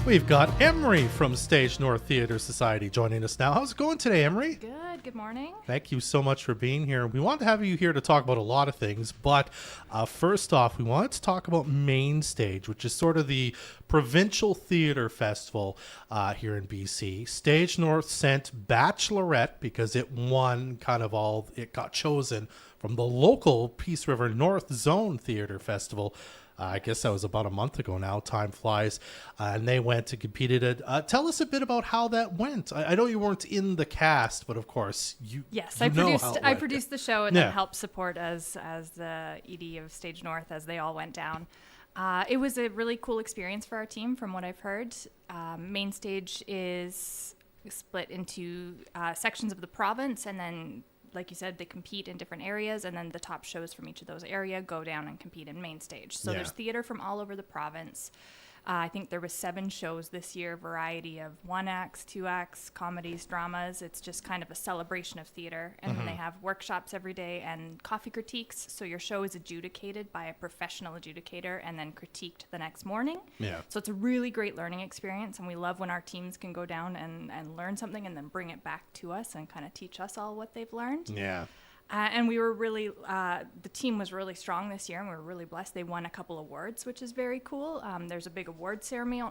We've got Emry from Stage North Theatre Society joining us now. How's it going today, Emry? Good morning. Thank you so much for being here. We want to have you here to talk about a lot of things, but first off, we wanted to talk about Main Stage, which is sort of the provincial theatre festival here in BC. Stage North sent Bachelorette because it won it got chosen from the local Peace River North Zone Theatre Festival. I guess that was about a month ago now. Time flies. And they went to compete at it. Tell us a bit about how that went. I know you weren't in the cast, but of course I produced the show and then helped support as the ED of Stage North as they all went down. It was a really cool experience for our team, from what I've heard. Main Stage is split into sections of the province, and then, like you said, they compete in different areas, and then the top shows from each of those areas go down and compete in Main Stage. So there's theater from all over the province. I think there was 7 shows this year, variety of 1 acts, 2 acts, comedies, dramas. It's just kind of a celebration of theater. And then they have workshops every day and coffee critiques. So your show is adjudicated by a professional adjudicator and then critiqued the next morning. Yeah. So it's a really great learning experience. And we love when our teams can go down and learn something and then bring it back to us and kind of teach us all what they've learned. Yeah. And we were really, the team was really strong this year, and we were really blessed. They won a couple awards, which is very cool. There's a big award ceremony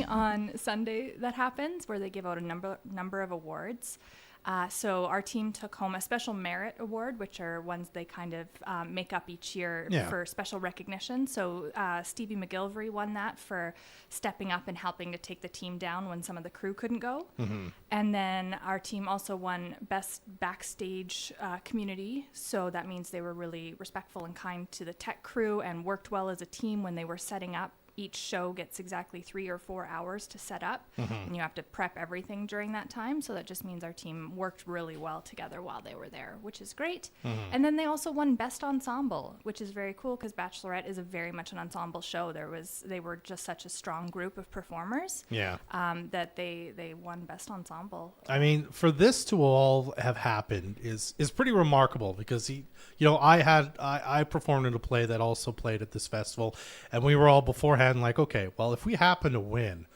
on Sunday that happens, where they give out a number of awards. So our team took home a special merit award, which are ones they kind of make up each year for special recognition. So Stevie McGilvery won that for stepping up and helping to take the team down when some of the crew couldn't go. Mm-hmm. And then our team also won Best Backstage Community. So that means they were really respectful and kind to the tech crew and worked well as a team when they were setting up. Each show gets exactly 3 or 4 hours to set up, and you have to prep everything during that time. So that just means our team worked really well together while they were there, which is great. And then they also won Best Ensemble, which is very cool because Bachelorette is very much an ensemble show. They were just such a strong group of performers that they won Best Ensemble. I mean, for this to all have happened is pretty remarkable because I performed in a play that also played at this festival, and we were all beforehand like, okay, well, if we happen to win,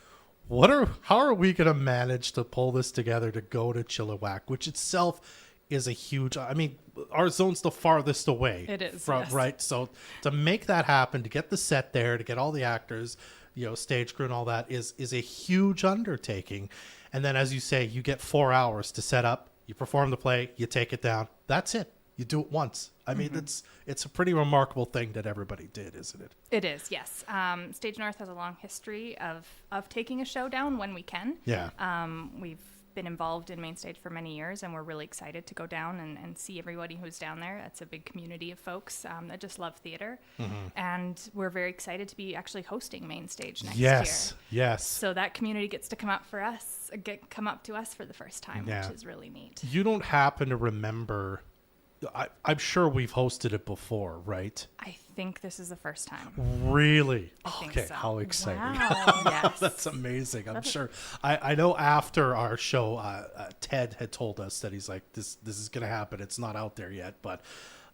how are we going to manage to pull this together to go to Chilliwack, which itself is a huge, I mean, our zone's the farthest away. It is, from, yes. Right? So to make that happen, to get the set there, to get all the actors, stage crew and all that is a huge undertaking. And then, as you say, you get 4 hours to set up, you perform the play, you take it down. That's it. You do it once. I mean, it's a pretty remarkable thing that everybody did, isn't it? It is, yes. Stage North has a long history of taking a show down when we can. Yeah. We've been involved in Main Stage for many years, and we're really excited to go down and see everybody who's down there. It's a big community of folks that just love theater. And we're very excited to be actually hosting Main Stage next year. Yes. So that community gets to come up to us for the first time, which is really neat. You don't happen to remember... I'm sure we've hosted it before, right? I think this is the first time. Really? I think okay, so. How exciting. Wow, yes. That's amazing. I'm sure. I know after our show, Ted had told us that he's like, this is going to happen. It's not out there yet, but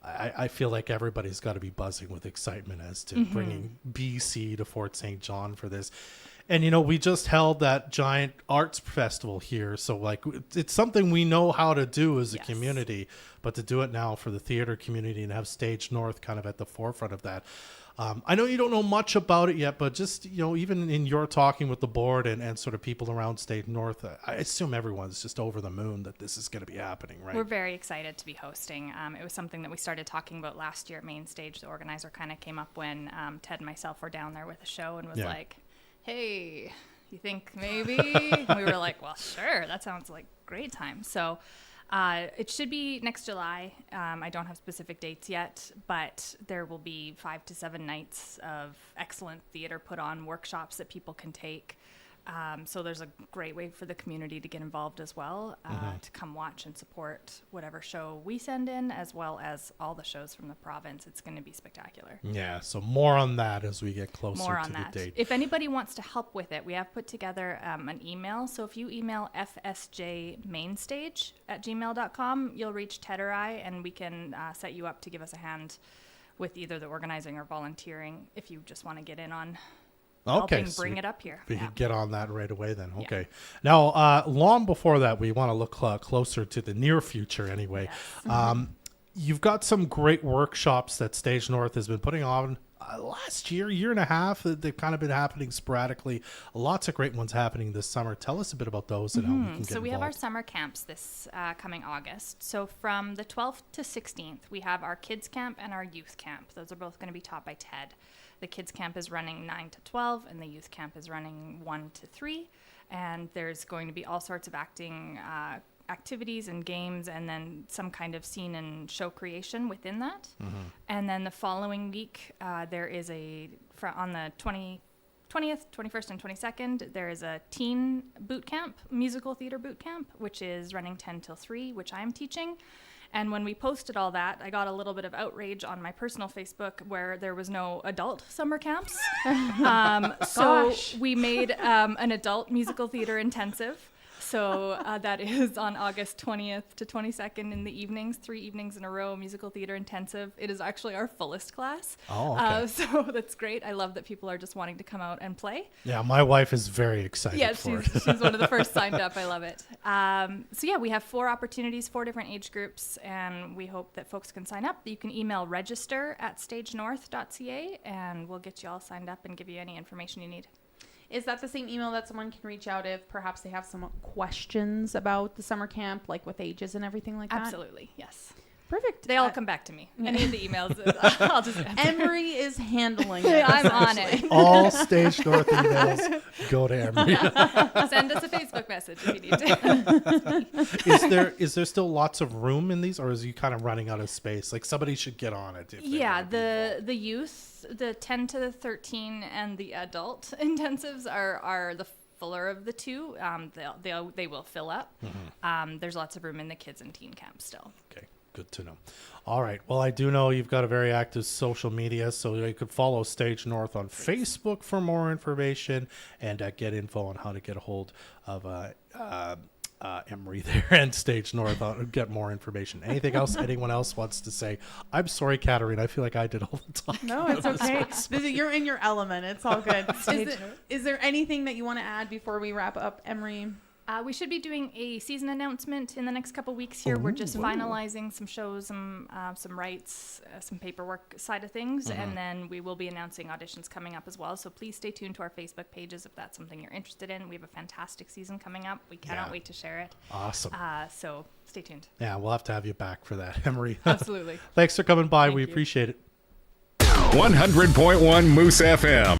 I feel like everybody's got to be buzzing with excitement as to bringing BC to Fort St. John for this. And, we just held that giant arts festival here. So, like, it's something we know how to do as a community. But to do it now for the theater community and have Stage North kind of at the forefront of that. I know you don't know much about it yet, but just, even in your talking with the board and sort of people around Stage North, I assume everyone's just over the moon that this is going to be happening, right? We're very excited to be hosting. It was something that we started talking about last year at Main Stage. The organizer kind of came up when Ted and myself were down there with the show and was like, hey, you think maybe? We were like, well, sure. That sounds like a great time. So it should be next July. I don't have specific dates yet, but there will be 5 to 7 nights of excellent theater put on, workshops that people can take. So there's a great way for the community to get involved as well, to come watch and support whatever show we send in, as well as all the shows from the province. It's going to be spectacular. Yeah, so more on that as we get closer to the date. If anybody wants to help with it, we have put together an email. So if you email fsjmainstage@gmail.com, you'll reach Ted or I, and we can set you up to give us a hand with either the organizing or volunteering if you just want to get in on helping so bring it up here. We could get on that right away then. Yeah. Okay. Now, long before that, we want to look closer to the near future anyway. Yes. You've got some great workshops that Stage North has been putting on last year and a half. They've kind of been happening sporadically. Lots of great ones happening this summer. Tell us a bit about those and how we can get So we have our involved. summer camps this coming August. So from the 12th to 16th, we have our kids camp and our youth camp. Those are both going to be taught by Ted. The kids camp is running 9 to 12, and the youth camp is running 1 to 3. And there's going to be all sorts of acting activities and games, and then some kind of scene and show creation within that. And then the following week, there is on the 20th, 21st, and 22nd, there is a teen boot camp, musical theater boot camp, which is running 10 till 3, which I'm teaching. And when we posted all that, I got a little bit of outrage on my personal Facebook where there was no adult summer camps. So we made an adult musical theater intensive. So that is on August 20th to 22nd in the evenings, 3 evenings in a row, musical theater intensive. It is actually our fullest class. Oh, okay. So that's great. I love that people are just wanting to come out and play. Yeah, my wife is very excited for it. She's one of the first signed up. I love it. So yeah, we have 4 opportunities, 4 different age groups, and we hope that folks can sign up. You can email register@stagenorth.ca, and we'll get you all signed up and give you any information you need. Is that the same email that someone can reach out if perhaps they have some questions about the summer camp, like with ages and everything like that? Absolutely, yes. Perfect. They all come back to me. Any of the emails, I'll just answer. Emery is handling it. I'm on it. All Stage North emails go to Emry. Send us a Facebook message if you need to. Is there still lots of room in these, or is you kind of running out of space? Like somebody should get on it. If they Yeah, wanna be involved. the youth, the 10 to the 13, and the adult intensives are the fuller of the two. They will fill up. There's lots of room in the kids and teen camp still. Okay, good to know. All right. Well, I do know you've got a very active social media, so you could follow Stage North on Facebook for more information and get info on how to get a hold of Emry there and Stage North. Get more information. Anything else anyone else wants to say? I'm sorry, Katarina. I feel like I did all the talking. No, it's okay. You're in your element. It's all good. Is there anything that you want to add before we wrap up, Emry? We should be doing a season announcement in the next couple weeks here. We're just finalizing some shows, some rights, some paperwork side of things, and then we will be announcing auditions coming up as well. So please stay tuned to our Facebook pages if that's something you're interested in. We have a fantastic season coming up. We cannot wait to share it. Awesome. So stay tuned. Yeah, we'll have to have you back for that, Emry. Absolutely. Thanks for coming by. Thank We you. appreciate it. 100.1 Moose FM.